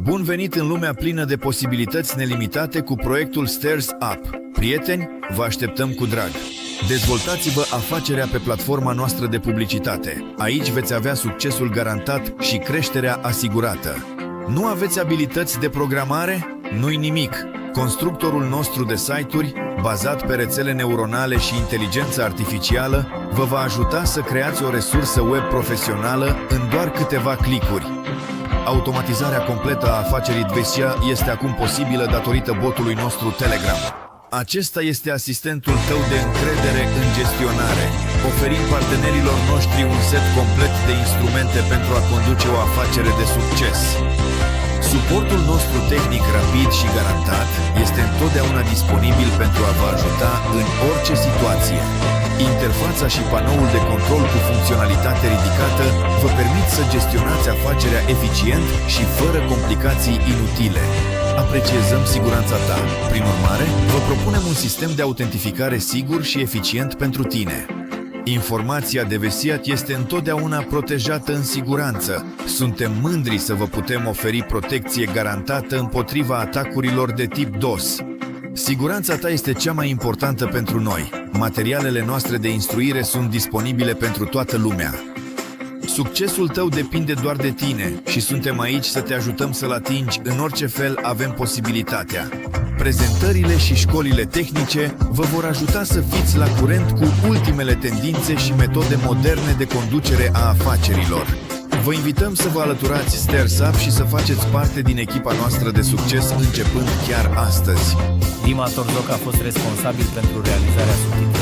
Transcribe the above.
Bun venit în lumea plină de posibilități nelimitate cu proiectul Stairs Up. Prieteni, vă așteptăm cu drag! Dezvoltați-vă afacerea pe platforma noastră de publicitate. Aici veți avea succesul garantat și creșterea asigurată. Nu aveți abilități de programare? Nu-i nimic! Constructorul nostru de site-uri, bazat pe rețele neuronale și inteligență artificială, vă va ajuta să creați o resursă web profesională în doar câteva clicuri. Automatizarea completă a afacerii Dvesia este acum posibilă datorită botului nostru Telegram. Acesta este asistentul tău de încredere în gestionare, oferind partenerilor noștri un set complet de instrumente pentru a conduce o afacere de succes. Suportul nostru tehnic rapid și garantat este întotdeauna disponibil pentru a vă ajuta în orice situație. Interfața și panoul de control cu funcționalitate ridicată vă permit să gestionați afacerea eficient și fără complicații inutile. Apreciezăm siguranța ta. Prin urmare, vă propunem un sistem de autentificare sigur și eficient pentru tine. Informația de Vesiat este întotdeauna protejată în siguranță. Suntem mândri să vă putem oferi protecție garantată împotriva atacurilor de tip DOS. Siguranța ta este cea mai importantă pentru noi. Materialele noastre de instruire sunt disponibile pentru toată lumea. Succesul tău depinde doar de tine și suntem aici să te ajutăm să-l atingi în orice fel avem posibilitatea. Prezentările și școlile tehnice vă vor ajuta să fiți la curent cu ultimele tendințe și metode moderne de conducere a afacerilor. Vă invităm să vă alăturați Stairs Up și să faceți parte din echipa noastră de succes începând chiar astăzi. Dima Torzoc a fost responsabil pentru realizarea subtitrării.